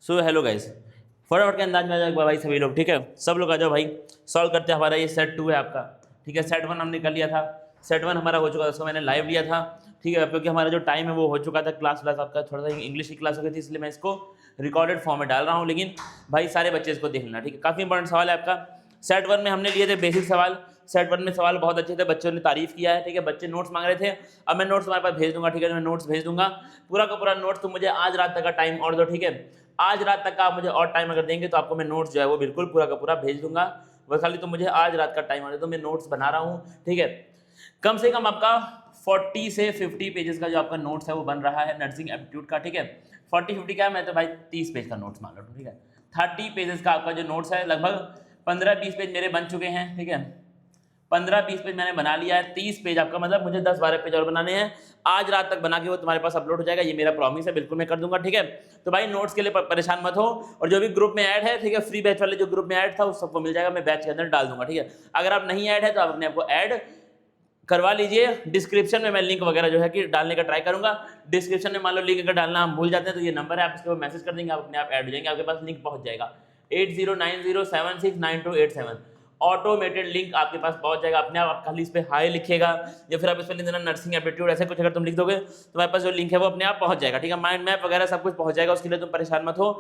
So hello guys, फटाफट के अंदाज में आ जाओ भाई सभी लोग, ठीक है। सब लोग आ जाओ भाई, सॉल्व करते हैं। हमारा ये सेट 2 है आपका, ठीक है। सेट 1 हमने कर लिया था, सेट 1 हमारा हो चुका था, उसको मैंने लाइव लिया था, ठीक है। क्योंकि हमारा जो टाइम है वो हो चुका था, क्लास आपका थोड़ा सा इंग्लिश की क्लास हो गई थी, इसलिए मैं इसको रिकॉर्डेड फॉर्म में डाल रहा हूँ। लेकिन भाई सारे बच्चे इसको देख लेना, ठीक है। काफ़ी इंपॉर्टेंट सवाल है आपका। सेट 1 में हमने लिए थे बेसिक सवाल, सेट 1 में सवाल बहुत अच्छे थे, बच्चों ने तारीफ किया है, ठीक है। बच्चे नोट्स मांग रहे थे, अब मैं नोट्स तुम्हारे पास भेज दूंगा, ठीक है। मैं नोट्स भेज दूंगा, पूरा का पूरा नोट्स तुम मुझे आज रात तक का टाइम और दो, ठीक है। आज रात तक का आप मुझे और टाइम अगर देंगे तो आपको मैं नोट्स जो है वो बिल्कुल पूरा का पूरा भेज दूंगा। बस खाली तुम मुझे आज रात का टाइम और दे दो, मैं नोट्स बना रहा हूँ, ठीक है। कम से कम आपका 40 से 50 पेजेस का जो आपका नोट्स है वो बन रहा है नर्सिंग एप्टीट्यूड का, ठीक है। 40-50 क्या है, मैं तो भाई 30 पेज का नोट्स मान लो, ठीक है। 30 पेजेस का आपका जो नोट्स है, लगभग 15-20 पेज मेरे बन चुके हैं, ठीक है। 15-20 पेज मैंने बना लिया है, 30 पेज आपका, मतलब मुझे 10-12 पेज और बनाने हैं। आज रात तक बना के वो तुम्हारे पास अपलोड हो जाएगा, ये मेरा प्रॉमिस है, बिल्कुल मैं कर दूंगा, ठीक है। तो भाई नोट्स के लिए परेशान मत हो, और जो भी ग्रुप में ऐड है, ठीक है, फ्री बैच वाले जो ग्रुप में ऐड था उस सबको मिल जाएगा, मैं बैच के अंदर डाल दूंगा, ठीक है। अगर आप नहीं ऐड है तो आप अपने आपको ऐड करवा लीजिए। डिस्क्रिप्शन में मैं लिंक वगैरह जो है कि डालने का ट्राई करूंगा। डिस्क्रिप्शन में मान लो लिंक अगर डालना हम भूल जाते हैं तो ये नंबर है, आप इसके ऊपर मैसेज कर देंगे, आप अपने आप ऐड हो जाएंगे, आपके पास लिंक पहुंच जाएगा। 8090769287 ऑटोमेटेड लिंक आपके पास पहुंच जाएगा अपने आप खाली इस पे हाई लिखेगा, या फिर आप इस पर लिख देना नर्सिंग एप्टीट्यूड, ऐसे कुछ अगर तुम लिख दोगे तो तुम्हारे पास जो लिंक है वो अपने आप पहुंच जाएगा, ठीक है। माइंड मैप वगैरह सब कुछ पहुंच जाएगा, उसके लिए तुम परेशान मत हो।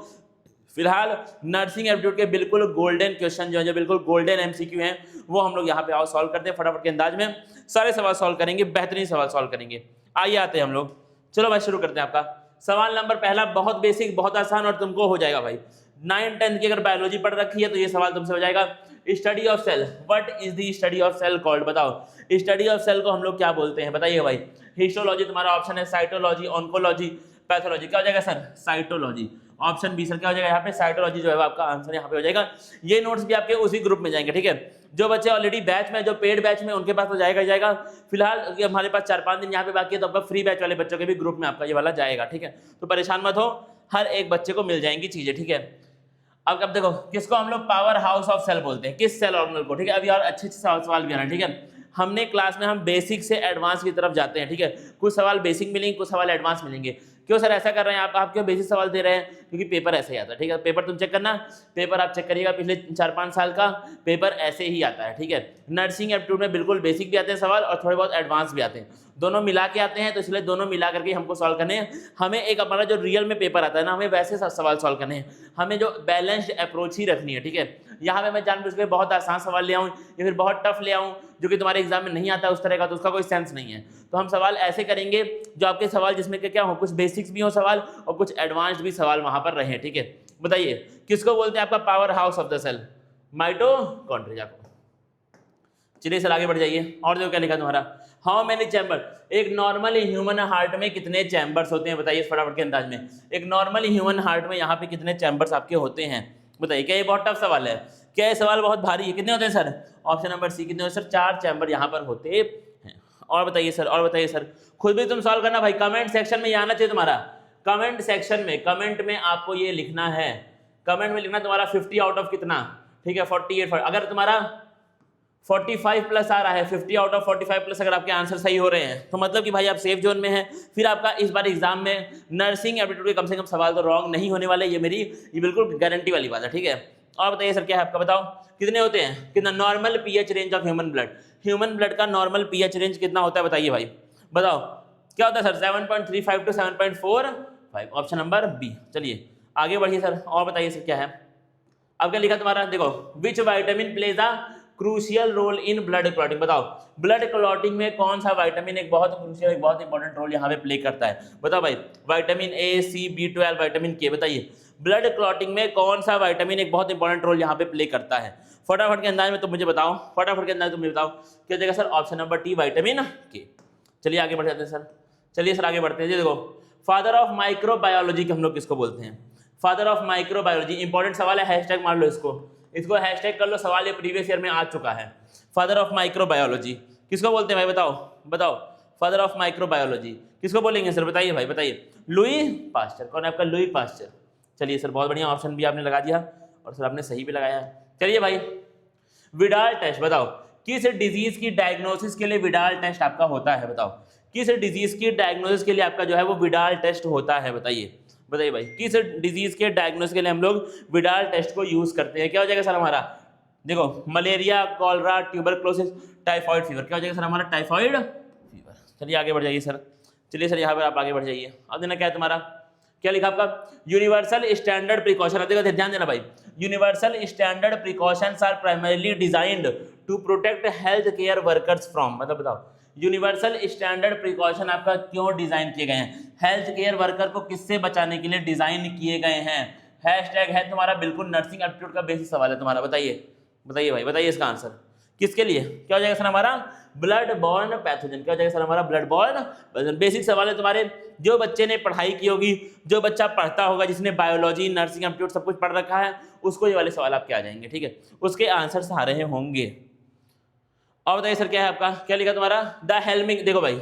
फिलहाल नर्सिंग एप्टीट्यूड के बिल्कुल गोल्डन क्वेश्चन जो है, जो बिल्कुल गोल्डन एमसीक्यू हैं, वो हम लोग यहाँ पे आओ सॉल्व करते हैं फटाफट के अंदाज में। सारे सवाल सॉल्व करेंगे, बेहतरीन सवाल सॉल्व करेंगे। आइए आते हैं हम लोग, चलो भाई शुरू करते हैं। आपका सवाल नंबर पहला बहुत बेसिक, बहुत आसान और तुमको हो जाएगा भाई। 9-10 की अगर बायोलॉजी पढ़ रखी है तो ये सवाल तुमसे हो जाएगा। Study of cell, what is the study of cell called, बताओ। स्टडी ऑफ सेल को हम लोग क्या बोलते हैं, बताइए भाई। हिस्टोलॉजी तुम्हारा ऑप्शन है, साइटोलॉजी, ऑन्कोलॉजी, पैथोलॉजी, क्या हो जाएगा sir, cytology. Option B sir क्या हो जाएगा यहाँ पे, साइटोलॉजी जो है आपका आंसर यहाँ पे हो जाएगा। ये नोट्स भी आपके उसी ग्रुप में जाएंगे, ठीक है। जो बच्चे ऑलरेडी बैच में, जो पेड बैच में, उनके पास तो जाएगा ही जाएगा। फिलहाल हमारे पास 4-5 दिन यहाँ पे बाकी है, तो आपका फ्री बैच वाले बच्चों के भी ग्रुप में आपका ये वाला जाएगा, ठीक है। तो परेशान मत हो, हर एक बच्चे को मिल जाएंगी चीजें, ठीक है। अब देखो किसको हम लोग पावर हाउस ऑफ सेल बोलते हैं, किस सेल ऑर्गेनल को, ठीक है। अभी और अच्छे सवाल भी आ रहे हैं, ठीक है। हमने क्लास में हम बेसिक से एडवांस की तरफ जाते हैं, ठीक है। कुछ सवाल बेसिक मिलेंगे, कुछ सवाल एडवांस मिलेंगे। क्यों सर ऐसा कर रहे हैं आप क्यों बेसिक सवाल दे रहे हैं, क्योंकि पेपर ऐसे ही आता है, ठीक है। पेपर तुम चेक करना, पेपर आप चेक करिएगा, पिछले 4-5 साल का पेपर ऐसे ही आता है, ठीक है। नर्सिंग एप्टीट्यूड में बिल्कुल बेसिक भी आते हैं सवाल और थोड़े बहुत एडवांस भी आते हैं, दोनों मिला के आते हैं, तो इसलिए दोनों मिला करके हमको सॉल्व करने हैं। हमें एक हमारा जो रियल में पेपर आता है ना, हमें वैसे सवाल सॉल्व करने हैं, हमें जो बैलेंस्ड अप्रोच ही रखनी है, ठीक है। यहाँ पे मैं जानबूझ के बहुत आसान सवाल ले आऊँ या फिर बहुत टफ ले आऊँ जो कि तुम्हारे एग्जाम में नहीं आता उस तरह का, तो उसका कोई सेंस नहीं है। तो हम सवाल ऐसे करेंगे जो आपके सवाल जिसमें क्या हो, कुछ बेसिक्स भी हो सवाल और कुछ एडवांस्ड भी सवाल वहां पर रहे, ठीक है। बताइए किसको बोलते हैं आपका power house of the cell, mitochondria को। चलिए सर आगे बढ़ जाइए, और जो क्या लिखा तुम्हारा, हाउ मेनी चैम्बर, एक नॉर्मल ह्यूमन हार्ट में कितने चैम्बर्स होते हैं, बताइए फटाफट के अंदाज में। एक नॉर्मल ह्यूमन हार्ट में यहाँ पे कितने चैम्बर्स आपके होते हैं, बताइए। क्या ये बहुत टफ सवाल है, क्या ये सवाल बहुत भारी है, कितने होते हैं सर, ऑप्शन नंबर सी कितने होते हैं सर, 4 चैम्बर यहाँ पर होते हैं। और बताइए सर, और बताइए सर, खुद भी तुम सॉल्व करना भाई, कमेंट सेक्शन में आना चाहिए तुम्हारा, कमेंट सेक्शन में, कमेंट में आपको ये लिखना है, कमेंट में लिखना तुम्हारा 50 आउट ऑफ कितना, ठीक है 48। अगर तुम्हारा 45 प्लस आ रहा है, 50 आउट ऑफ 45 प्लस अगर आपके आंसर सही हो रहे हैं, तो मतलब कि भाई आप सेफ जोन में हैं। फिर आपका इस बार एग्जाम में नर्सिंग एप्टीट्यूड के कम से कम सवाल तो रॉन्ग नहीं होने वाले, ये मेरी ये बिल्कुल गारंटी वाली बात है, ठीक है। और बताइए सर क्या है आपका, बताओ कितने होते हैं, कितना normal pH range of human blood, human blood का नॉर्मल पीएच रेंज कितना होता है, बताइए भाई, बताओ क्या होता है sir, 7.35 to 7.45, option number B. चलिए आगे बढ़िए सर, और बताइए सर क्या है, अब क्या लिखा तुम्हारा, देखो which vitamin plays a crucial role in blood clotting, बताओ ब्लड क्लॉटिंग में कौन सा वाइटामिन एक बहुत क्रूशियल, एक बहुत इंपॉर्टेंट रोल यहाँ पे प्ले करता है, बताओ भाई। Vitamin A, C, B12, vitamin के, बताइए ब्लड क्लॉटिंग में कौन सा विटामिन एक बहुत इंपॉर्टेंट रोल यहाँ पे प्ले करता है, फटाफट के अंदाज में तुम मुझे बताओ, फटाफट के अंदाज में तुम बताओ क्या देगा sir, option number T vitamin के। चलिए आगे बढ़ जाते हैं सर, चलिए सर आगे बढ़ते हैं। देखो फादर ऑफ माइक्रोबायोलॉजी के हम लोग किसको बोलते हैं, फादर ऑफ माइक्रोबायोलॉजी, इंपॉर्टेंट सवाल है, हैशटैग मार लो इसको हैशटैग कर लो, सवाल ये प्रीवियस ईयर में आ चुका है। फादर ऑफ माइक्रोबायोलॉजी किसको बोलते हैं भाई, बताओ बताओ, फादर ऑफ माइक्रोबायोलॉजी किसको बोलेंगे सर, बताइए भाई बताइए। लुई पास्चर, कौन है आपका, लुई पास्चर। चलिए सर बहुत बढ़िया, ऑप्शन भी आपने लगा दिया और सर आपने सही भी लगाया। चलिए भाई विडाल टेस्ट, बताओ किस डिजीज की डायग्नोसिस के लिए विडाल टेस्ट आपका होता है, बताओ किस डिजीज की डायग्नोसिस के लिए आपका जो है वो विडाल टेस्ट होता है, बताइए बताइए भाई किस डिजीज के डायग्नोसिस के लिए हम लोग विडाल टेस्ट को यूज करते हैं? क्या हो जाएगा सर हमारा? देखो malaria, cholera, tuberculosis, typhoid fever. क्या हो जाएगा सर हमारा? Typhoid fever. चलिए आगे बढ़ जाइए सर। चलिए सर यहाँ पर आप आगे बढ़ जाइए। अब देना क्या है तुम्हारा? क्या लिखा आपका? Universal standard precaution. देखो ध्यान देना भाई, universal standard precautions are primarily designed to protect health care workers from, मतलब बताओ यूनिवर्सल स्टैंडर्ड प्रिकॉशन आपका क्यों डिजाइन किए गए हैं? हेल्थ केयर वर्कर को किससे बचाने के लिए डिजाइन किए गए हैं? हैशटैग है तुम्हारा बिल्कुल नर्सिंग एप्टीट्यूड का बेसिक सवाल है तुम्हारा। बताइए बताइए भाई, बताइए इसका आंसर किसके लिए? क्या हो जाएगा सर हमारा? Blood born pathogen. क्या हो जाएगा सर हमारा? Blood born pathogen. बेसिक सवाल है तुम्हारे, जो बच्चे ने पढ़ाई की होगी, जो बच्चा पढ़ता होगा, जिसने बायोलॉजी, नर्सिंग एप्टीट्यूड सब कुछ पढ़ रखा है, उसको ये वाले सवाल आपके आ जाएंगे, ठीक है, उसके आंसर सारे होंगे। और बताइए सर क्या है आपका? क्या लिखा तुम्हारा? द हेल्मिक, देखो भाई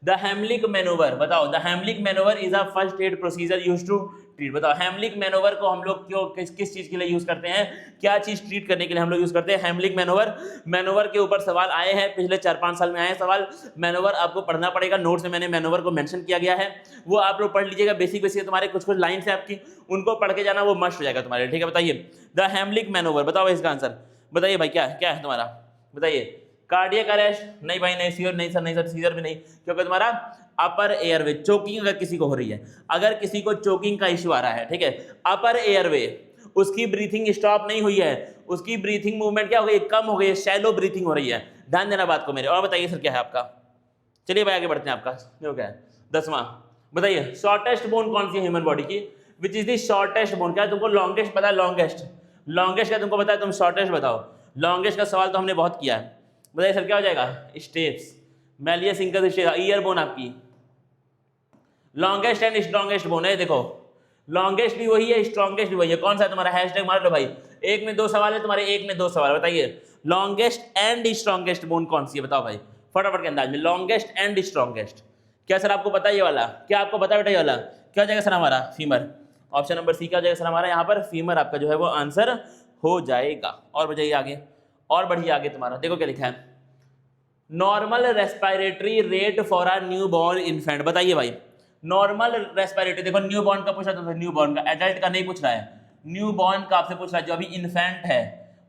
द हेमलिक मैनोवर, बताओ the Heimlich manoeuvre is a first aid procedure used to treat. बताओ हेमलिक मैनोवर को हम लोग क्यों किस चीज के लिए यूज करते हैं? क्या चीज ट्रीट करने के लिए हम लोग यूज करते हैं हेमलिक मैनोवर? मैनोवर के ऊपर सवाल आए हैं पिछले 4-5 साल में, आए हैं सवाल। मैनोवर आपको पढ़ना पड़ेगा, नोट्स में मैंने मैनोवर को मेंशन किया गया है, वो आप लोग पढ़ लीजिएगा। बेसिक बेसिक तुम्हारे कुछ कुछ लाइन्स है आपकी, उनको पढ़ के जाना, वो मस्ट हो जाएगा तुम्हारे, ठीक है। बताइए द हेमलिक मैनोवर, बताओ इसका आंसर बताइए भाई, क्या क्या है तुम्हारा? बताइए कार्डियक अरेस्ट? नहीं भाई नहीं, सीजर नहीं सर, नहीं सर सीजर भी नहीं, क्योंकि तुम्हारा अपर एयरवे चोकिंग अगर किसी को हो रही है, अगर किसी को चोकिंग का इश्यू आ रहा है, ठीक है, अपर एयरवे, उसकी ब्रीथिंग स्टॉप नहीं हुई है, उसकी ब्रीथिंग मूवमेंट क्या हो गई? कम हो गई है, शैलो ब्रीथिंग हो रही है, ध्यान देना बात को मेरे। और बताइए सर क्या है आपका? चलिए भाई आगे बढ़ते हैं। आपका देखो क्या है 10वां, बताइए शॉर्टेस्ट बोन कौन सी है ह्यूमन बॉडी की? Which is the shortest bone? क्या तुमको लॉन्गेस्ट पता है? लॉन्गेस्ट लॉन्गेस्ट क्या तुमको पता है? तुम शॉर्टेस्ट बताओ। लॉन्गेस्ट का सवाल तो हमने बहुत किया है। बताइए सर क्या हो जाएगा? Steps, malleus incus, year bone आपकी लॉन्गेस्ट एंड स्ट्रॉन्गेस्ट बोन है। देखो लॉन्गेस्ट भी वही है, स्ट्रॉन्गेस्ट भी वही है। कौन सा है तुम्हारा? हैशटैग मार लो भाई, एक में 2 सवाल है तुम्हारे, एक में 2 सवाल। बताइए लॉन्गेस्ट एंड स्ट्रॉन्गेस्ट बोन कौन सी है? बताओ भाई फटाफट के अंदाज में, लॉन्गेस्ट एंड स्ट्रॉन्गेस्ट। क्या सर आपको पता है ये वाला? क्या आपको पता है बेटा ये वाला? क्या हो जाएगा सर हमारा? फीमर। ऑप्शन नंबर सी क्या हो जाएगा सर हमारा? यहाँ पर फीमर आपका जो है वो आंसर हो जाएगा। और बढ़िए आगे, और बढ़िए आगे तुम्हारा, देखो क्या लिखा है, normal respiratory rate for a new born infant. बताइए भाई नॉर्मल रेस्पिरेटरी, देखो न्यू बॉर्न का पूछ रहा है, न्यू बॉर्न का, एडल्ट का नहीं पूछ रहा है, न्यू बॉर्न का आपसे पूछ रहा है, जो अभी इन्फेंट है,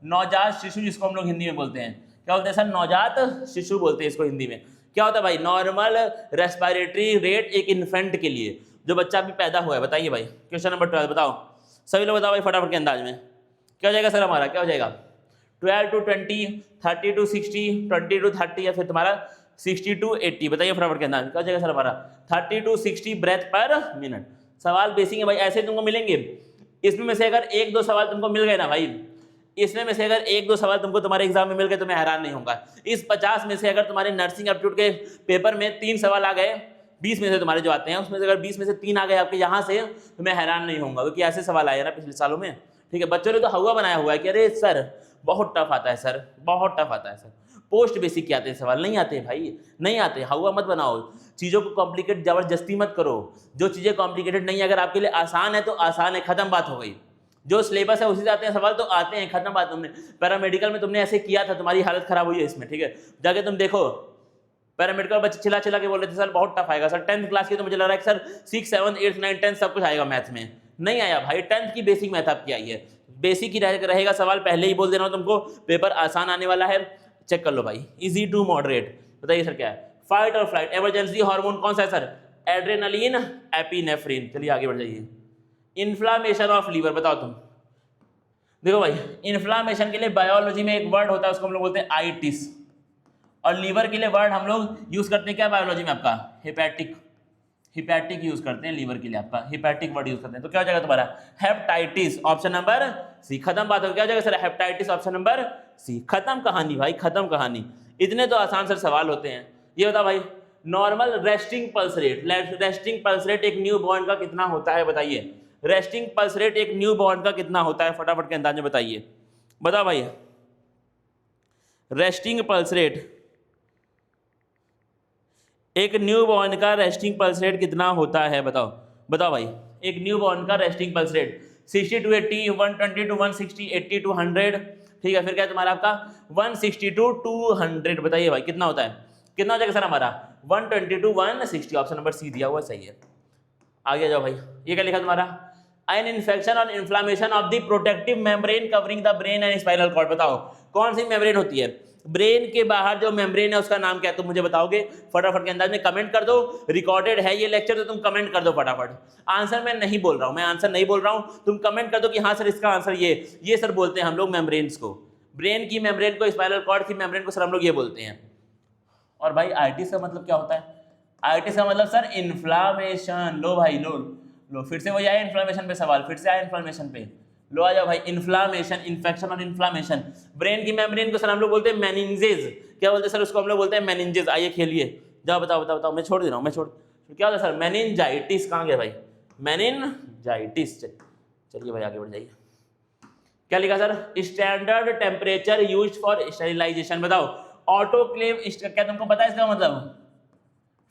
नवजात शिशु जिसको हम लोग हिंदी में बोलते हैं। क्या बोलते हैं सर? नवजात शिशु बोलते हैं इसको हिंदी में। क्या होता है भाई? नॉर्मल रेस्पिरेटरी रेट एक इन्फेंट के लिए, जो बच्चा अभी पैदा हुआ है। बताइए भाई क्वेश्चन नंबर 12 बताओ, सभी लोग बताओ भाई फटाफट के अंदाज में, क्या हो जाएगा सर हमारा? क्या हो जाएगा? 12 to 20, 30 to 60, 20 to 30, या फिर तुम्हारा 60 to 80। बताइए फटाफट के अंदाज, क्या हो जाएगा सर हमारा? 30 to 60 ब्रेथ पर मिनट। सवाल बेसिक है भाई, ऐसे तुमको मिलेंगे। इसमें में से अगर 1-2 सवाल तुमको मिल गए ना भाई, इसमें में से अगर 1-2 सवाल तुमको तुम्हारे एग्जाम में मिल गए तो मैं हैरान नहीं होऊंगा। इस 50 में से अगर तुम्हारे नर्सिंग एप्टीट्यूड के पेपर में 3 सवाल आ गए, 20 में से तुम्हारे जो आते हैं उसमें से अगर 20 में से 3 आ गए आपके यहाँ से, तो मैं हैरान नहीं होऊंगा, क्योंकि ऐसे सवाल आए ना पिछले सालों में, ठीक है। बच्चों ने तो हवा बनाया हुआ है कि अरे सर बहुत टफ आता है सर, बहुत टफ आता है सर, पोस्ट बेसिक के आते हैं सवाल। नहीं आते भाई, नहीं आते, हवा मत बनाओ, चीज़ों को कॉम्प्लिकेट जबरदस्ती मत करो। जो चीज़ें कॉम्प्लिकेटेड नहीं है, अगर आपके लिए आसान है तो आसान है, खत्म बात हो गई। जो सिलेबस है उसी से आते हैं सवाल तो आते हैं, खत्म बात। तुमने पैरामेडिकल में तुमने ऐसे किया था, तुम्हारी हालत खराब हुई है इसमें, ठीक है। जाके तुम देखो पैरामेडिकल बच्चे चिल्ला चिल्ला के बोल रहे थे सर बहुत टफ आएगा सर। 10th क्लास की तो मुझे लग रहा है कि सर 6, 7, 8, 9, 10 सब कुछ आएगा मैथ में। नहीं आया भाई, 10th की बेसिक मैथ आपकी आई है, बेसिक ही रहेगा सवाल। पहले ही बोल दे रहा हूँ तुमको, पेपर आसान आने वाला है, चेक कर लो भाई, इजी टू मॉडरेट। बताइए सर क्या है? फाइट और फ्लाइट इमरजेंसी हार्मोन कौन सा है सर? Adrenaline, epinephrine. चलिए आगे बढ़ जाइए। इन्फ्लामेशन ऑफ लीवर, बताओ तुम। देखो भाई इन्फ्लामेशन के लिए बायोलॉजी में एक वर्ड होता है, उसको हम लोग बोलते हैं आइटिस, और लीवर के लिए वर्ड हम लोग यूज करते हैं क्या बायोलॉजी में? आपका हेपेटिक, हिपैटिक यूज करते हैं लीवर के लिए, आपका हिपैटिक वर्ड यूज करते हैं। तो क्या हो जाएगा तुम्हारा? Hepatitis, option number C. खत्म बात हो, क्या हो जाएगा sir? Hepatitis, option number C. खत्म कहानी भाई, खत्म कहानी। इतने तो आसान सर सवाल होते हैं। ये बता भाई normal resting pulse rate, resting pulse rate एक न्यू बॉर्न का कितना होता है? बताइए रेस्टिंग पल्स रेट एक न्यू बॉर्न का कितना होता है? फटाफट के अंदाज में बताइए, बताओ भाई रेस्टिंग पल्स रेट, एक न्यू बॉर्न का रेस्टिंग पल्स रेट कितना होता है? बताओ बताओ भाई, एक न्यू बॉर्न का resting pulse rate 60 to 80, 120 to 160, 80 to 100, ठीक है। फिर क्या है तुम्हारा आपका 160 to 200। बताइए भाई कितना होता है? कितना हो जाएगा सर हमारा? 120 to 160, ऑप्शन नंबर सी दिया हुआ सही है। आगे जाओ भाई, ये क्या लिखा तुम्हारा, एन इन्फेक्शन और inflammation of the protective membrane covering the brain and spinal cord. बताओ कौन सी मेम्ब्रेन होती है, ब्रेन के बाहर जो मेम्ब्रेन है उसका नाम क्या है, तुम मुझे बताओगे फटाफट के अंदाज में कमेंट कर दो। रिकॉर्डेड है ये लेक्चर तो तुम कमेंट कर दो फटाफट। आंसर मैं नहीं बोल रहा हूं, मैं आंसर नहीं बोल रहा हूं, तुम कमेंट कर दो कि हाँ सर इसका आंसर ये सर बोलते हैं हम लोग मेम्ब्रेन्स को, ब्रेन की मेम्ब्रेन को, स्पाइनल कॉर्ड की मेम्ब्रेन को सर हम लोग ये बोलते हैं। और भाई आर्टिस का मतलब क्या होता है, आर्टिस का मतलब सर इन्फ्लामेशन। लो भाई लो फिर से वही आया इन्फ्लामेशन पे सवाल, फिर से आया इन्फ्लामेशन पे, लो आ जाओ भाई। इन्फ्लामेशन, इन्फेक्शन और इन्फ्लामेशन, ब्रेन की मेम्ब्रेन को सर हम लोग बोलते हैं मेनिंजेस। क्या बोलते हैं सर उसको, हम लोग बोलते हैं मेनिंजेस। आइए खेलिए, जाओ बताओ, मैं छोड़ दे रहा हूँ, क्या होता है सर, मेनिंजाइटिस। कहाँ गया भाई, मेनिंजाइटिस। चलिए भाई आगे बढ़ जाइए। क्या लिखा sir, standard temperature used for sterilization. बताओ ऑटोक्लेव, क्या तुमको पता है इसका मतलब,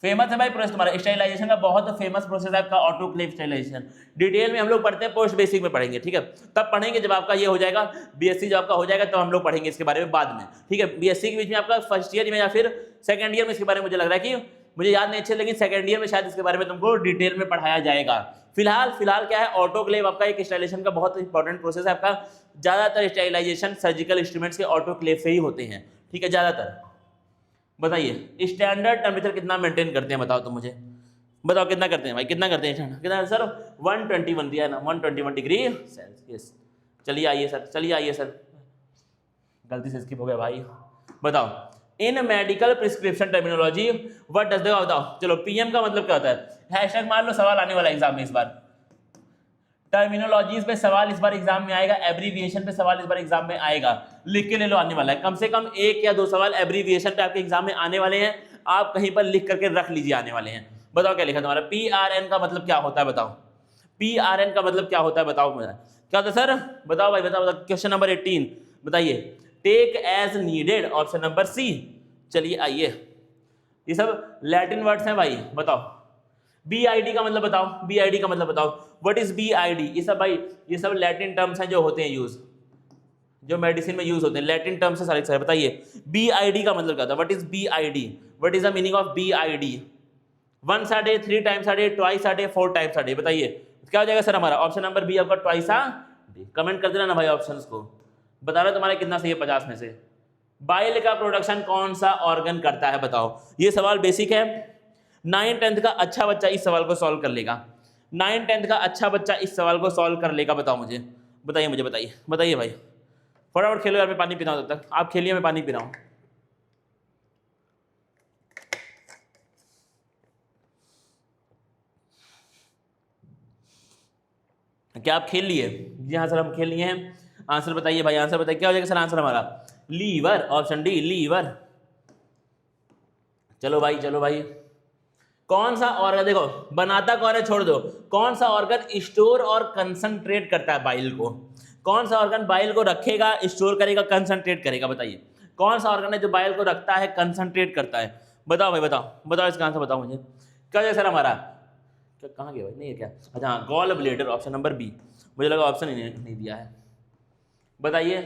फेमस है भाई प्रोसेस तुम्हारा स्टेरिलाइजेशन का, बहुत फेमस प्रोसेस है आपका ऑटोक्लेव स्टेरिलाइजेशन। डिटेल में हम लोग पढ़ते हैं, पोस्ट बेसिक में पढ़ेंगे, ठीक है, तब पढ़ेंगे जब आपका ये हो जाएगा, बीएससी जब आपका हो जाएगा तो हम लोग पढ़ेंगे इसके बारे में बाद में, ठीक है। बीएससी के बीच में आपका फर्स्ट ईयर में या फिर सेकंड ईयर में इसके बारे में मुझे लग रहा है कि, मुझे याद नहीं अच्छे, लेकिन सेकंड ईयर में शायद इसके बारे में तुमको डिटेल में पढ़ाया जाएगा। फिलहाल क्या है, ऑटोक्लेव आपका एक स्टेरिलाइजेशन का बहुत इंपॉर्टेंट प्रोसेस है आपका। ज्यादातर स्टेरिलाइजेशन सर्जिकल इंस्ट्रूमेंट्स के ऑटोक्लेव से ही होते हैं, ठीक है, ज्यादातर। बताइए स्टैंडर्ड टेम्परेचर कितना मेंटेन करते हैं, बताओ तुम मुझे, बताओ कितना करते हैं भाई, कितना करते हैं, कितना सर 121 दिया है ना, 121 डिग्री सेल्सियस। चलिए आइए सर, गलती से स्किप हो गया भाई। बताओ इन medical prescription terminology what does the, बताओ चलो पीएम का मतलब क्या होता है, हैशटैग मार लो, सवाल आने वाला एग्जाम में इस बार। टर्मिनोलॉजीज पे सवाल इस बार एग्जाम में आएगा, एब्रीविएशन पे सवाल इस बार एग्जाम में आएगा, लिख के ले लो, आने वाला है। कम से कम 1 या 2 सवाल एब्रीविएशन पे आपके एग्जाम में आने वाले हैं, आप कहीं पर लिख करके रख लीजिए, आने वाले हैं। बताओ क्या लिखा तुम्हारा, PRN का मतलब क्या होता है, बताओ PRN का मतलब क्या होता है, बताओ मुझे क्या होता है सर, बताओ भाई बताओ। क्वेश्चन नंबर 18 बताइए, take as needed, option number C. चलिए आइए, ये सब लैटिन वर्ड्स हैं भाई, बताओ BID का मतलब बताओ, BID का मतलब बताओ, व्हाट इज BID। ये सब भाई, ये सब लैटिन टर्म्स हैं जो होते हैं यूज, जो मेडिसिन में यूज होते हैं, लैटिन टर्म्स है सारे। बताइए BID का मतलब क्या था, what is BID, what is the meaning of BID। 1 a day, 3 times a day, twice a day, 4 times a day। बताइए क्या हो जाएगा सर हमारा, ऑप्शन नंबर बी आपका ट्वाइस आ डे। कमेंट कर देना ना भाई ऑप्शंस को, बता रहा तुम्हारा कितना सही है 50 में से। बाइल का प्रोडक्शन कौन सा ऑर्गन करता है, बताओ। ये सवाल बेसिक है, 9th 10th का अच्छा बच्चा इस सवाल को सॉल्व कर लेगा, 9th 10th का अच्छा बच्चा इस सवाल को सॉल्व कर लेगा। बताओ मुझे, बताइए भाई, फटाफट खेलो यार, मैं पानी पी रहा हूं, तब तक आप खेलिए, मैं पानी पी रहा हूं। क्या आप खेल लिए? जी हाँ सर हम खेल लिए हैं। आंसर बताइए भाई, आंसर बताइए क्या हो जाएगा सर आंसर हमारा, लीवर, ऑप्शन डी लीवर। चलो भाई, कौन सा ऑर्गन, देखो बनाता कौन है छोड़ दो, कौन सा ऑर्गन स्टोर और कंसंट्रेट करता है बाइल को, कौन सा ऑर्गन बाइल को रखेगा, स्टोर करेगा, कंसंट्रेट करेगा। बताइए कौन सा ऑर्गन है जो बाइल को रखता है, कंसंट्रेट करता है। बताओ भाई, बताओ इसका आंसर बताओ मुझे, क्या हो जाएगा सर हमारा, क्या कहाँ गया भाई, नहीं है क्या, अच्छा हाँ gall bladder, option number B. मुझे लगा ऑप्शन ही नहीं दिया है। बताइए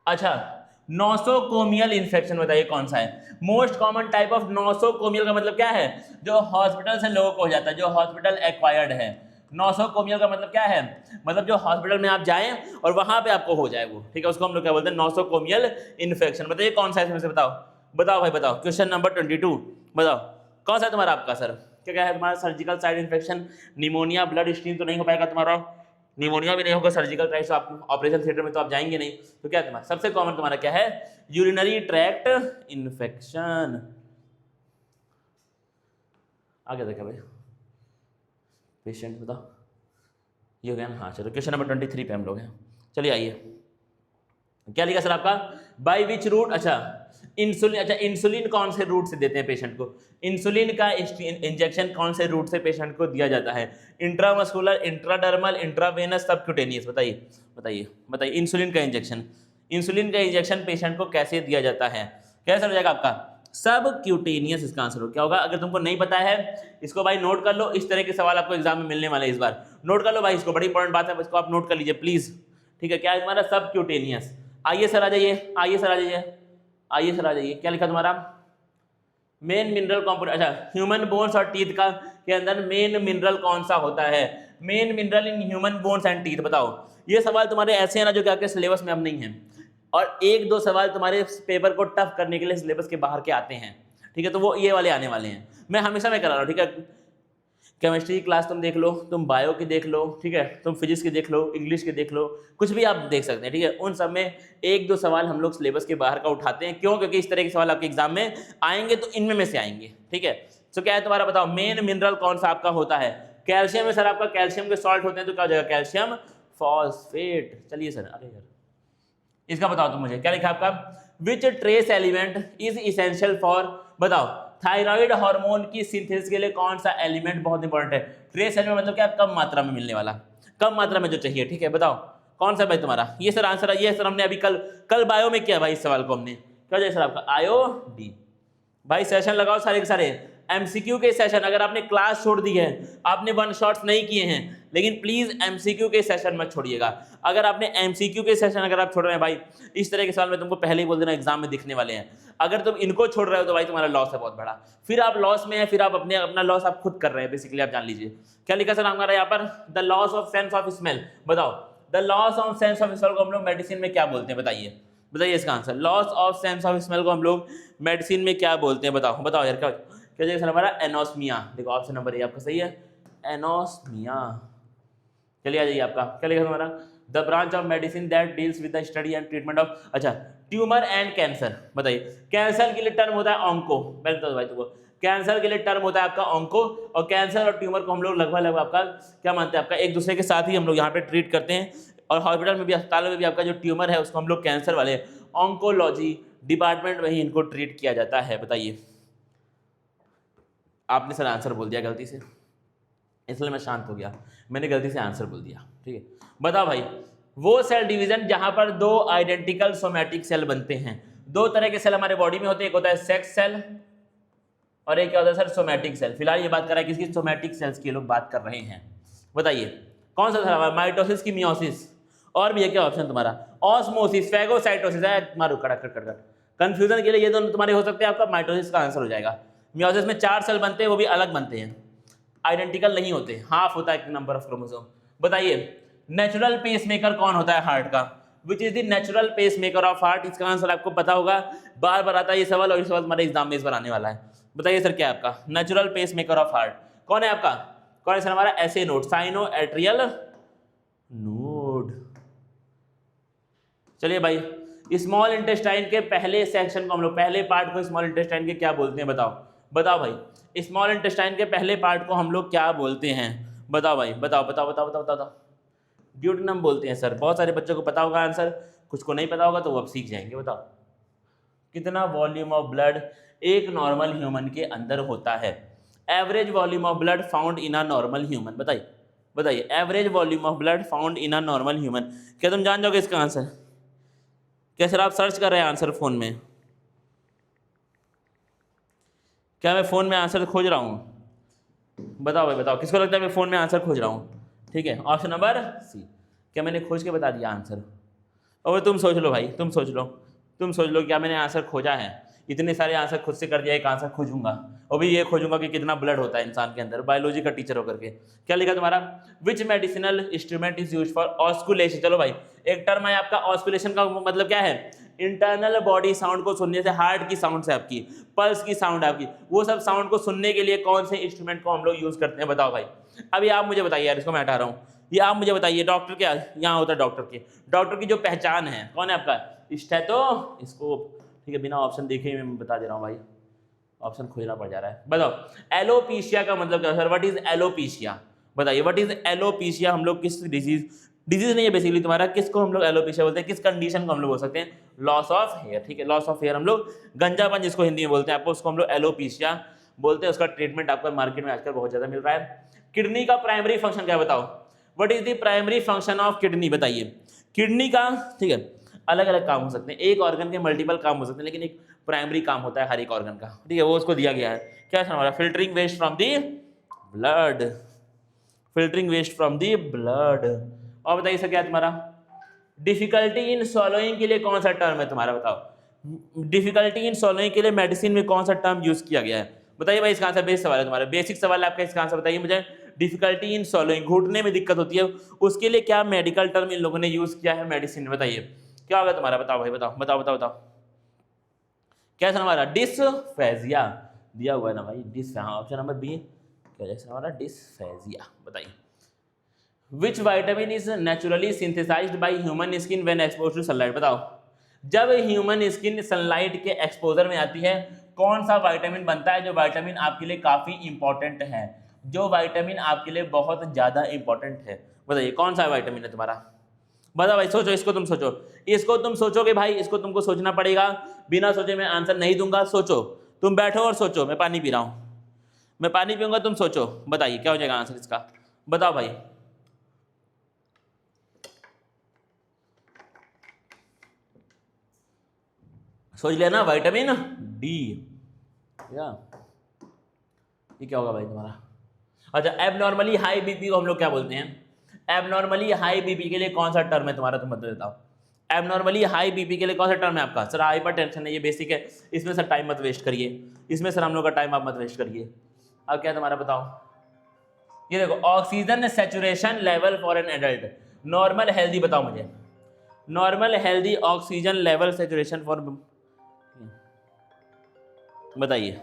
अच्छा नोसोकोमियल इन्फेक्शन बताइए कौन सा है, most common type of nosocomial का मतलब क्या है, जो हॉस्पिटल से लोगों को हो जाता है, जो हॉस्पिटल एक्वायर्ड है। नोसोकोमियल का मतलब क्या है, मतलब जो हॉस्पिटल में आप जाएं और वहां पे आपको हो जाए वो, ठीक है, उसको हम लोग क्या बोलते हैं, नोसोकोमियल इन्फेक्शन। बताइए कौन सा है इसमें से, बताओ भाई बताओ। क्वेश्चन नंबर 22 बताओ कौन सा है तुम्हारा, आपका सर क्या है तुम्हारा, surgical side infection, pneumonia, blood stream तो नहीं हो पाएगा तुम्हारा, निमोनिया भी नहीं होगा, सर्जिकल ट्राइस आप ऑपरेशन थिएटर में तो आप जाएंगे नहीं, तो क्या तुम्हारा सबसे कॉमन तुम्हारा क्या है, यूरिनरी ट्रैक्ट इन्फेक्शन। आगे देखा भाई पेशेंट, बताओ ये हो गया ना, हाँ चलो क्वेश्चन नंबर 23 पे हम लोग हैं। चलिए आइए, क्या लिखा सर आपका, बाय विच रूट, अच्छा इंसुलिन, अच्छा इंसुलिन कौन से रूट से देते हैं पेशेंट को, इंसुलिन का इंजेक्शन कौन से रूट से पेशेंट को दिया जाता है, इंट्रामस्कुलर, इंट्राडर्मल, इंट्रावेनस, सबक्यूटेनियस। बताइए इंसुलिन का इंजेक्शन पेशेंट को कैसे दिया जाता है, कैसे हो जाएगा आपका, सबक्यूटेनियस इसका आंसर हो। क्या होगा, अगर तुमको नहीं पता है इसको भाई नोट कर लो, इस तरह के सवाल आपको एग्जाम में मिलने वाले इस बार, नोट कर लो भाई इसको, बड़ी इंपॉर्टेंट बात है, इसको आप नोट कर लीजिए प्लीज, ठीक है। क्या है तुम्हारा, सबक्यूटेनियस। आइए सर आ जाइए, क्या लिखा तुम्हारा, मेन मिनरल कॉम्पोनेंट, अच्छा ह्यूमन बोन्स और टीथ का के अंदर मेन मिनरल कौन सा होता है? Main mineral in human bones and teeth, बताओ। ये सवाल तुम्हारे ऐसे हैं ना जो कि आपके सिलेबस में अब नहीं है, और एक दो सवाल तुम्हारे पेपर को टफ करने के लिए सिलेबस के बाहर के आते हैं, ठीक है, तो वो ये वाले आने वाले हैं। मैं हमेशा मैं करा रहा हूँ, ठीक है। केमिस्ट्री की क्लास तुम देख लो, तुम बायो की देख लो, ठीक है, तुम फिजिक्स की देख लो, इंग्लिश की देख लो, कुछ भी आप देख सकते हैं, ठीक है। उन सब में एक दो सवाल हम लोग सिलेबस के बाहर का उठाते हैं, क्यों? क्योंकि इस तरह के सवाल आपके एग्जाम में आएंगे तो इनमें में से आएंगे, ठीक है। तो क्या है तुम्हारा, बताओ मेन मिनरल कौन सा आपका होता है? कैल्शियम है सर आपका, कैल्शियम के सॉल्ट होते हैं तो क्या हो जाएगा? Calcium phosphate. चलिए सर, अरे यार इसका बताओ तुम मुझे, क्या लिखा आपका? Which trace element is essential for, बताओ थायराइड हार्मोन की सिंथेसिस के लिए कौन सा एलिमेंट बहुत इंपॉर्टेंट है? ट्रेस एलिमेंट मतलब क्या? कम मात्रा में मिलने वाला, कम मात्रा में जो चाहिए, ठीक है। बताओ कौन सा भाई तुम्हारा? ये सर आंसर है, ये सर हमने अभी कल बायो में किया भाई, इस सवाल को हमने क्या जाए सर आपका आयोडी। भाई सेशन लगाओ सारे के सारे, एमसीक्यू के सेशन। अगर आपने क्लास छोड़ दी है, आपने वन शॉट्स नहीं किए हैं, लेकिन प्लीज एमसीक्यू के सेशन मत छोड़िएगा। अगर आपने एमसीक्यू के सेशन अगर आप छोड़ रहे हैं भाई, इस तरह के सवाल में तुमको पहले ही बोल देना एग्जाम में दिखने वाले हैं। अगर तुम इनको छोड़ रहे हो तो भाई तुम्हारा लॉस है बहुत बड़ा, फिर आप लॉस में है, फिर आप अपना लॉस आप खुद कर रहे हैं बेसिकली, आप जान लीजिए। क्या लिखा सर हमारा यहाँ पर? The loss of sense of smell. बताओ the loss of sense of smell को हम लोग मेडिसिन में क्या बोलते हैं? बताइए बताइए इसका answer. Loss of sense of smell को हम लोग मेडिसिन में क्या बोलते हैं? बताओ बताओ यार, क्या क्या जाएगा सर हमारा? एनोस्मिया। देखो ऑप्शन नंबर ए आपका सही है, एनोस्मिया। चलिए आ जाइए आपका, क्या लिखा तुम्हारा? The branch of medicine that deals with the study and treatment of, अच्छा ट्यूमर एंड कैंसर। बताइए कैंसर के लिए टर्म होता है ऑन्को, मैं बता दूं भाई तुमको, कैंसर के लिए टर्म होता है आपका ऑन्को, और कैंसर और ट्यूमर को हम लोग लगभग आपका क्या मानते हैं? आपका एक दूसरे के साथ ही हम लोग यहाँ पे ट्रीट करते हैं, और हॉस्पिटल में भी, अस्पतालों में भी आपका जो ट्यूमर है उसको हम लोग कैंसर वाले ऑन्कोलॉजी डिपार्टमेंट में ही इनको ट्रीट किया जाता है। बताइए, आपने सर आंसर बोल दिया गलती से, इसलिए मैं शांत हो गया, मैंने गलती से आंसर बोल दिया, ठीक है। बताओ भाई, वो सेल डिवीजन जहां पर दो आइडेंटिकल सोमैटिक सेल बनते हैं। दो तरह के सेल हमारे बॉडी में होते हैं, एक होता है सेक्स सेल और एक क्या होता है सर? Somatic cell. फिलहाल ये बात कर रहा है किसकी? सोमैटिक सेल्स की लोग बात कर रहे हैं। बताइए कौन सा था? माइटोसिस की मियोसिस, और भी है क्या ऑप्शन तुम्हारा? ऑस्मोसिस, फैगोसाइटोसिस है, मारो कड़क कट कट। कंफ्यूजन के लिए ये दोनों तुम्हारे हो सकते हैं, आपका माइटोसिस का आंसर हो जाएगा। मियोसिस में 4 सेल बनते हैं, वो भी अलग बनते हैं, आइडेंटिकल नहीं होते, हाफ होता है नंबर ऑफ क्रोमोसोम। बताइए नेचुरल पेसमेकर कौन होता है हार्ट का? Which is the natural pacemaker of heart? इसका आंसर आपको पता होगा, बार बार आता है ये सवाल, और ये सवाल हमारे एग्जाम में इस बार आने वाला है। बताइए सर क्या है आपका नेचुरल पेसमेकर ऑफ हार्ट? कौन है आपका? कौन है सर हमारा? ऐसे नोड, साइनो एट्रियल नोड। चलिए भाई, स्मॉल इंटेस्टाइन के पहले सेक्शन को हम लोग, पहले पार्ट को स्मॉल इंटेस्टाइन के क्या बोलते हैं? बताओ बताओ भाई, स्मॉल इंटेस्टाइन के पहले पार्ट को हम लोग क्या बोलते हैं? बताओ भाई, बताओ बताओ बताओ बताओ बताओ। ड्यूटेनम बोलते हैं सर। बहुत सारे बच्चों को पता होगा आंसर, कुछ को नहीं पता होगा तो वो अब सीख जाएंगे। बताओ कितना वॉल्यूम ऑफ ब्लड एक नॉर्मल ह्यूमन के अंदर होता है? Average volume of blood found in a normal human. बताइए बताइए, average volume of blood found in a normal human. क्या तुम जान जाओगे इसका आंसर? क्या सर आप सर्च कर रहे हैं आंसर फोन में? क्या मैं फोन में आंसर खोज रहा हूँ? बताओ भाई बताओ, किसको लगता है मैं फोन में आंसर खोज रहा हूँ? ठीक है, ऑप्शन नंबर सी। क्या मैंने खोज के बता दिया आंसर? और तुम सोच लो भाई, तुम सोच लो, तुम सोच लो, क्या मैंने आंसर खोजा है? इतने सारे आंसर खुद से कर दिया, एक आंसर खोजूंगा, और भी ये खोजूंगा कि कितना ब्लड होता है इंसान के अंदर, बायोलॉजी का टीचर होकर के। क्या लिखा तुम्हारा? Which medicinal instrument is use for auscultation? चलो भाई, एक टर्म है आपका ऑस्कुलेशन का मतलब क्या है? इंटरनल बॉडी साउंड को सुनने से, हार्ट की साउंड से, आपकी पल्स की साउंड आपकी, वो सब साउंड को सुनने के लिए कौन से इंस्ट्रूमेंट को हम लोग यूज करते हैं? बताओ भाई। अभी आप मुझे बताइए यार, इसको मैं हटा रहा हूँ, ये आप मुझे बताइए, डॉक्टर क्या यहाँ होता है? डॉक्टर की जो पहचान है कौन है आपका? स्टेथोस्कोप। ठीक है, बिना ऑप्शन देखे ही मैं बता दे रहा हूँ भाई, ऑप्शन खोजना पड़ जा रहा है। बताओ एलोपीशिया का मतलब क्या है सर? What is alopecia? बताइए व्हाट इज एलोपीशिया? हम लोग किस डिजीज नहीं है बेसिकली तुम्हारा, किसको हम लोग एलोपीशिया बोलते हैं? किस कंडीशन को हम लोग बोल सकते हैं? Loss of hair. ठीक है, लॉस ऑफ हेयर हम लोग गंजापन जिसको हिंदी में बोलते हैं, आपको उसको हम लोग एलोपीशिया बोलते हैं। उसका ट्रीटमेंट आपको मार्केट में आजकल बहुत ज्यादा मिल रहा है। किडनी का प्राइमरी फंक्शन क्या? बताओ what is the primary function of kidney? बताइए किडनी का, ठीक है, अलग अलग काम हो सकते हैं, एक ऑर्गन के मल्टीपल काम हो सकते हैं, लेकिन एक प्राइमरी काम होता है हर एक ऑर्गन का, ठीक है, वो उसको दिया गया है। क्या है हमारा? Filtering waste from the blood, filtering waste from the blood. और बताइए सर क्या है तुम्हारा? डिफिकल्टी इन swallowing के लिए कौन सा टर्म है तुम्हारा? बताओ डिफिकल्टी इन सॉल्विंग के लिए मेडिसिन में कौन सा टर्म यूज किया गया है? बताइए भाई, इसका आंसर बेसिक सवाल है तुम्हारा, बेसिक सवाल है आपका, इसका आंसर बताइए मुझे। डिफिकल्टी इन सॉल्विंग, घुटने में दिक्कत होती है, उसके लिए क्या मेडिकल टर्म इन लोगों ने यूज किया है मेडिसिन में? बताइए क्या होगा तुम्हारा, बताओ भाई, बताओ बताओ बताओ बताओ। क्या है हमारा? डिस्फेजिया दिया हुआ है ना भाई, डिस, हाँ ऑप्शन नंबर बी क्या है हमारा? डिस्फेजिया। बताइए which vitamin is naturally synthesized by human skin when exposed to sunlight? बताओ जब ह्यूमन स्किन सनलाइट के एक्सपोजर में आती है कौन सा विटामिन बनता है, जो विटामिन आपके लिए काफी इंपॉर्टेंट है, जो विटामिन आपके लिए बहुत ज्यादा इंपॉर्टेंट है? बताइए कौन सा विटामिन है तुम्हारा? बताओ भाई, सोचो, इसको तुम सोचो, इसको तुम सोचोगे भाई, इसको तुमको सोचना पड़ेगा, बिना सोचे मैं आंसर नहीं दूंगा। सोचो, तुम बैठो और सोचो, मैं पानी पी रहा हूं, मैं पानी पीऊंगा, तुम सोचो, बताइए क्या हो जाएगा आंसर इसका, बताओ भाई। सोच लेना, विटामिन डी। ये क्या होगा भाई तुम्हारा? अच्छा, एबनॉर्मली हाई बीपी को हम लोग क्या बोलते हैं? एबनॉर्मली हाई बीपी के लिए कौन सा टर्म है तुम्हारा, तुम बता देता हूँ। एबनॉर्मली हाई बीपी के लिए कौन सा टर्म है आपका? सर हाइपर टेंशन है, ये बेसिक है, इसमें सर टाइम मत वेस्ट करिए, इसमें सर हम लोग का टाइम आप मत वेस्ट करिए। अब क्या है तुम्हारा, बताओ। ये देखो, oxygen saturation level for an adult, normal healthy, बताओ मुझे, normal healthy oxygen level saturation for, बताइए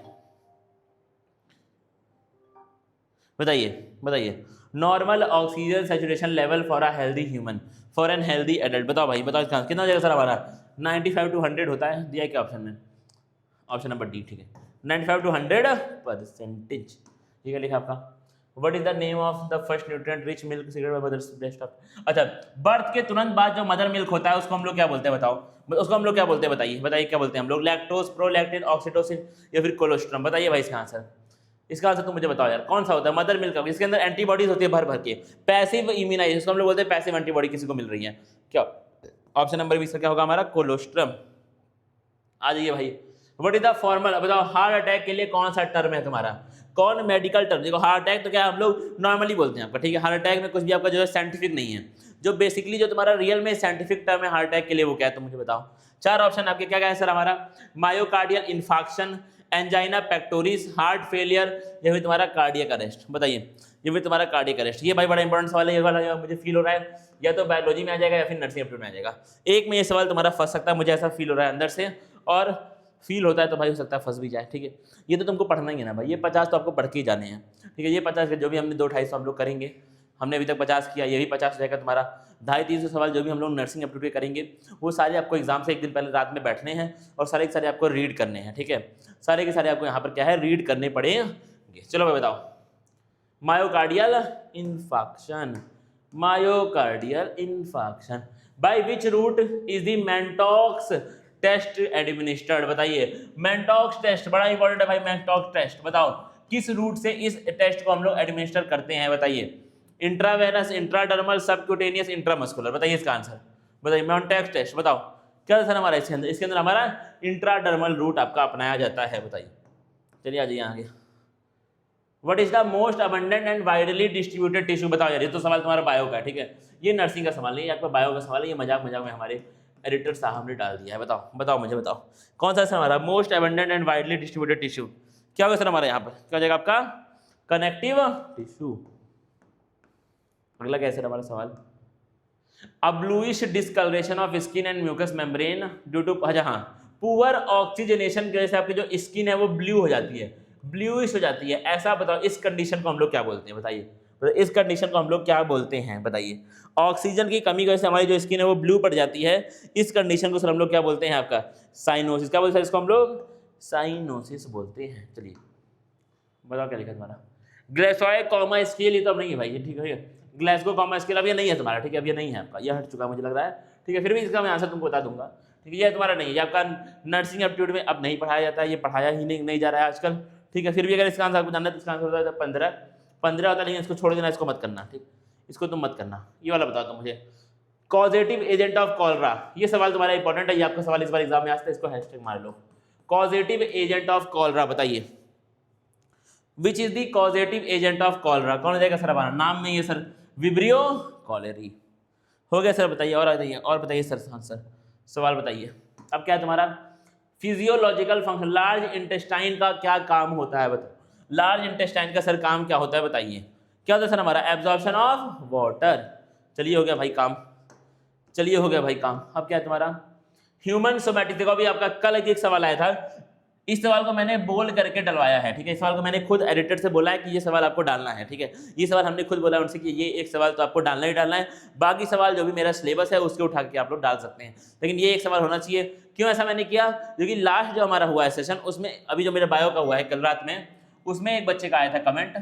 बताइए बताइए, normal oxygen saturation level for a healthy human, for an healthy adult. बताओ भाई, बताओ इसका कितना हो जाएगा सर हमारा? 95 to 100 होता है, दिया क्या ऑप्शन में? ऑप्शन नंबर डी, ठीक है, 95 to 100%। ठीक है, लिखा आपका। What is the name of the first nutrient rich milk secrete by mothers breast of? अच्छा, बर्थ के तुरंत बाद जो मदर मिल्क होता है उसको हम लोग क्या बोलते हैं, बताओ, उसको हम लोग क्या बोलते हैं, बताइए बताइए क्या बोलते हैं हम लोग? लैक्टोज, प्रोलैक्टिन, ऑक्सीटोसिन या फिर कोलोस्ट्रम? बताइए भाई इसका आंसर, इसका आंसर तुम मुझे बताओ यार, कौन सा होता है? मदर मिल्क, इसके अंदर एंटीबॉडीज होती है भर भर के, पैसिव इम्यूनाइजेशन, इसको हम लोग बोलते हैं पैसिव एंटीबॉडी किसी को मिल रही है, क्या ऑप्शन नंबर 20 का क्या होगा हमारा? कोलोस्ट्रम। आ जाइए भाई, व्हाट इज द फॉर्मल, बताओ हार्ट अटैक के लिए कौन सा टर्म है तुम्हारा, कौन मेडिकल टर्म? देखो हार्ट अटैक तो क्या हम लोग नॉर्मली बोलते हैं आपका, ठीक है, हार्ट अटैक में कुछ भी आपका जो है साइंटिफिक नहीं है, जो बेसिकली जो तुम्हारा रियल में साइंटिफिक टर्म है हार्ट अटैक के लिए वो क्या है, तुम मुझे बताओ। चार ऑप्शन आपके क्या क्या है सर हमारा? Myocardial infarction, angina pectoris, heart failure या फिर तुम्हारा कार्डियक अरेस्ट? बताइए, ये फिर तुम्हारा कार्डियक अरेस्ट। ये भाई बड़ा इंपॉर्टेंट सवाल है, ये वाला मुझे फील हो रहा है या तो बायोलॉजी में आ जाएगा या फिर नर्सिंग एप्टीट्यूड में आ जाएगा, एक में ये सवाल तुम्हारा फंस सकता है, मुझे ऐसा फील हो रहा है अंदर से, और फील होता है तो भाई हो सकता है फंस भी जाए, ठीक है। ये तो तुमको पढ़ना ही है ना भाई, ये 50 तो आपको पढ़ के ही जाने हैं, ठीक है। ये 50 जो भी हमने 2-250 हम लोग करेंगे, हमने अभी तक 50 किया, ये भी 50 हो जाएगा तुम्हारा। 250-300 सवाल जो भी हम लोग नर्सिंग एप्टीट्यूड करेंगे वो सारे आपको एग्जाम से एक दिन पहले रात में बैठने हैं और सारे के सारे आपको रीड करने हैं, ठीक है। सारे के सारे आपको यहाँ पर क्या है, रीड करने पड़ेंगे। चलो भाई बताओ, myocardial infarction, myocardial infarction by which route is the Mantoux test administered? बताइए, मेंटॉक्स टेस्ट बड़ा इंपॉर्टेंट है भाई, मेंटॉक्स टेस्ट बताओ किस रूट से इस टेस्ट को हम लोग एडमिनिस्टर करते हैं? बताइए, इंट्रावेनस, इंट्राडर्मल, सबक्यूटेनियस, इंट्रामस्कुलर? बताइए इसका आंसर, बताइए मेंटॉक्स टेस्ट बताओ क्या सर हमारा इसके अंदर? इसके अंदर हमारा इंट्राडर्मल रूट आपका अपनाया जाता है, बताइए। चलिए आ जाइए आगे, what is the most abundant and widely distributed tissue? बताओ यार, ये तो सवाल तुम्हारा बायो का है, ठीक है, ये नर्सिंग का सवाल नहीं है, आपका बायो का सवाल है, ये मजाक मजाक में हमारे एडिटर साहब ने डाल दिया है। बताओ बताओ मुझे बताओ, कौन सा सर हमारा most abundant and widely distributed tissue? क्या होगा सर हमारा यहाँ पर, क्या हो जाएगा आपका? Connective tissue. अगला क्या है सर हमारा सवाल? A bluish discoloration of skin and mucous membrane due to, अच्छा हाँ, पुअर ऑक्सीजनेशन की वजह से आपकी जो स्किन है वो ब्लू हो जाती है, ब्लूइश हो जाती है, ऐसा बताओ इस कंडीशन को हम लोग क्या बोलते हैं? बताइए, इस कंडीशन को हम लोग क्या बोलते हैं? बताइए, ऑक्सीजन की कमी की वजह से हमारी जो स्किन है वो ब्लू पड़ जाती है, इस कंडीशन को सर हम लोग क्या बोलते हैं? आपका साइनोसिस। क्या बोलते हैं इसको हम लोग? साइनोसिस बोलते हैं। चलिए बताओ क्या लिखा तुम्हारा? ग्लेसॉय कॉमा स्केल, ये तो अब नहीं है भाई, ये ठीक है, ग्लासगो कॉमा स्केल अब ये नहीं है तुम्हारा, ठीक है, अब ये नहीं है आपका, ये हट चुका मुझे लग रहा है, ठीक है, फिर भी इसका मैं आंसर तुमको बता दूंगा, ठीक है, ये तुम्हारा नहीं है, ये आपका नर्सिंग एप्टीट्यूड में अब नहीं पढ़ाया जाता है, ये पढ़ाया ही नहीं जा रहा है आजकल, ठीक है। फिर भी अगर इसका आंसर आपको जानना है तो इसका आंसर होता है 15 होता है, लेकिन इसको छोड़ देना, इसको मत करना, ठीक, इसको तुम मत करना। ये वाला बताओ तुम मुझे, कॉजेटिव एजेंट ऑफ कॉलरा, ये सवाल तुम्हारा इंपॉर्टेंट है, ये आपका सवाल इस बार एग्जाम में आता है, इसको हैशटैग मार लो, कॉजेटिव एजेंट ऑफ कॉलरा। बताइए, which is the causative agent of cholera? कौन हो जाएगा सर हमारा? नाम में ये सर, विब्रियो कॉलेरी हो गया सर। बताइए और आ जाइए, और बताइए सर, हाँ सर सवाल बताइए। अब क्या है तुम्हारा? फिजियोलॉजिकल फंक्शन, लार्ज इंटेस्टाइन का क्या काम होता है बताओ, लार्ज इंटेस्टाइन का सर काम क्या होता है बताइए, क्या होता है सर हमारा, एब्जॉर्प्शन ऑफ वाटर। चलिए हो गया भाई काम, चलिए हो गया भाई काम। अब क्या है तुम्हारा ह्यूमन सोमैटिक, देखो अभी आपका कल एक सवाल आया था, इस सवाल को मैंने बोल्ड करके डलवाया है, ठीक है, इस सवाल को मैंने खुद एडिटर से बोला है कि ये सवाल आपको डालना है, ठीक है, ये सवाल हमने खुद बोला उनसे कि ये एक सवाल तो आपको डालना ही डालना है, बाकी सवाल जो भी मेरा सिलेबस है उसके उठा के आप लोग डाल सकते हैं, लेकिन ये एक सवाल होना चाहिए। क्यों ऐसा मैंने किया, क्योंकि लास्ट जो हमारा हुआ है सेशन उसमें, अभी जो मेरा बायो का हुआ है कल रात में, उसमें एक बच्चे का आया था कमेंट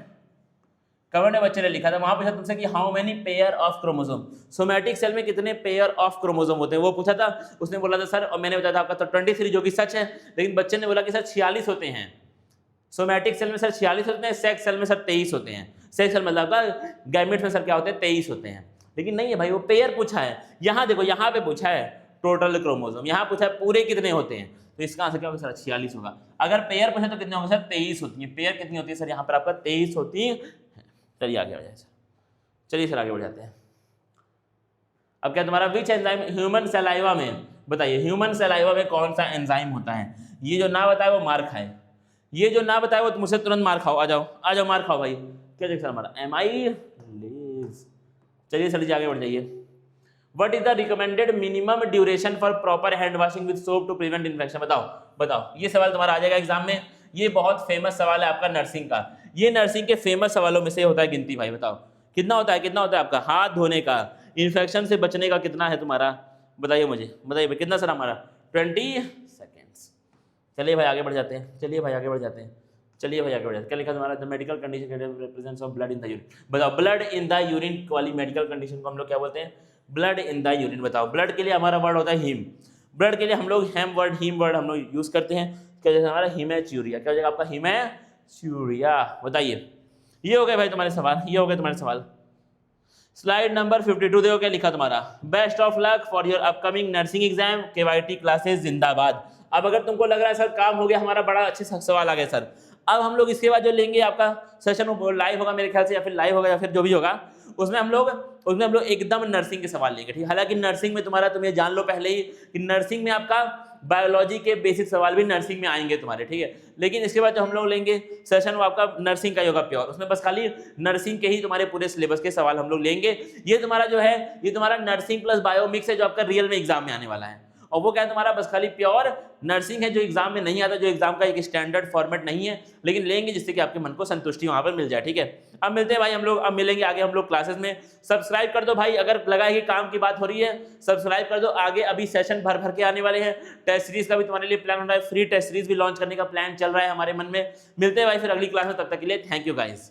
में बच्चे ने लिखा था, वहां पूछा तुमसे कि how many pair of chromosome, somatic cell में कितने पेयर ऑफ क्रोमोसोम होते हैं, वो पूछा था, उसने बोला था सर, और मैंने बताया था आपका तो 23, जो कि सच है, लेकिन बच्चे ने बोला कि सर 46 होते हैं, सोमैटिक सेल में सर 46 होते हैं, सेक्स सेल में सर 23 होते हैं, सेक्स सेल मतलब आपका गैमेट्स में सर क्या होते हैं 23 होते हैं, लेकिन नहीं है भाई, वो पेयर पूछा है, यहाँ देखो यहाँ पे पूछा है टोटल क्रोमोसोम, यहाँ पूछा है पूरे कितने होते हैं, तो इसका आंसर क्या होगा सर 46 होगा। अगर पेयर पूछे तो कितने होंगे सर 23 होती है, पेयर कितनी होती है सर यहाँ पर आपका 23 होती है। चलिए आगे बढ़ जाए, चलिए सर आगे बढ़ जाते हैं। अब क्या तुम्हारा विच एंजाइम ह्यूमन सलाइवा में, बताइए ह्यूमन सलाइवा में कौन सा एंजाइम होता है, ये जो ना बताए वो मार खाए, ये जो ना बताए वो मुझसे तुरंत मार खाओ, आ जाओ मार खाओ भाई। क्या देख सर हमारा एमाइलेज। चलिए सर जी आगे बढ़ जाइए। What is the recommended minimum duration for proper hand washing with soap to prevent infection? बताओ, ये सवाल तुम्हारा आ जाएगा एग्जाम में, ये बहुत फेमस सवाल है आपका नर्सिंग का, ये नर्सिंग के फेमस सवालों में से होता है गिनती भाई, बताओ कितना होता है आपका हाथ धोने का, इन्फेक्शन से बचने का कितना है तुम्हारा, बताइए मुझे, बताइए भाई कितना सर हमारा 20 सेकेंड्स। चलिए भाई आगे बढ़ जाते हैं, क्या लिखा तुम्हारा, the medical condition presence of blood in the urine, बताओ ब्लड इन द यूरिन वाली मेडिकल कंडीशन को हम लोग क्या बोलते हैं, ब्लड इन द यूरिन। बताओ ब्लड के लिए हमारा वर्ड होता है हीम, ब्लड के लिए हम लोग हीम वर्ड हम लोग यूज करते हैं, क्या जैसे हमारा हीमैच्यूरिया, क्या हो जाएगा आपका हीमैच्यूरिया। बताइए ये हो गए भाई तुम्हारे सवाल, स्लाइड नंबर 52 देखो क्या लिखा तुम्हारा, best of luck for your upcoming nursing exam, KYT classes जिंदाबाद। अब अगर तुमको लग रहा है सर काम हो गया हमारा, बड़ा अच्छे सवाल आ गए सर, अब हम लोग इसके बाद जो लेंगे आपका सेशन वो लाइव होगा मेरे ख्याल से, या फिर लाइव होगा या फिर जो भी होगा, उसमें हम लोग एकदम नर्सिंग के सवाल लेंगे, ठीक है। हालांकि नर्सिंग में तुम्हारा, तुम ये जान लो पहले ही कि नर्सिंग में आपका बायोलॉजी के बेसिक सवाल भी नर्सिंग में आएंगे तुम्हारे, ठीक है, लेकिन इसके बाद जो हम लोग लेंगे सेशन वो आपका नर्सिंग का होगा प्योर, उसमें बस खाली नर्सिंग के ही तुम्हारे पूरे सिलेबस के सवाल हम लोग लेंगे। ये तुम्हारा जो है ये तुम्हारा नर्सिंग प्लस बायो मिक्स है, जो आपका रियल में एग्जाम में आने वाला है, और वो क्या है तुम्हारा बस खाली प्योर नर्सिंग है, जो एग्जाम में नहीं आता, जो एग्जाम का एक स्टैंडर्ड फॉर्मेट नहीं है, लेकिन लेंगे जिससे कि आपके मन को संतुष्टि वहां पर मिल जाए, ठीक है। अब मिलते हैं भाई हम लोग, अब मिलेंगे आगे हम लोग क्लासेस में। सब्सक्राइब कर दो भाई, अगर लगा है कि काम की बात हो रही है सब्सक्राइब कर दो। आगे अभी सेशन भर के आने वाले हैं, टेस्ट सीरीज का भी तुम्हारे लिए प्लान हो रहा है, फ्री टेस्ट सीरीज भी लॉन्च करने का प्लान चल रहा है हमारे मन में। मिलते हैं भाई फिर अगली क्लास में, तब तक के लिए थैंक यू गाइस।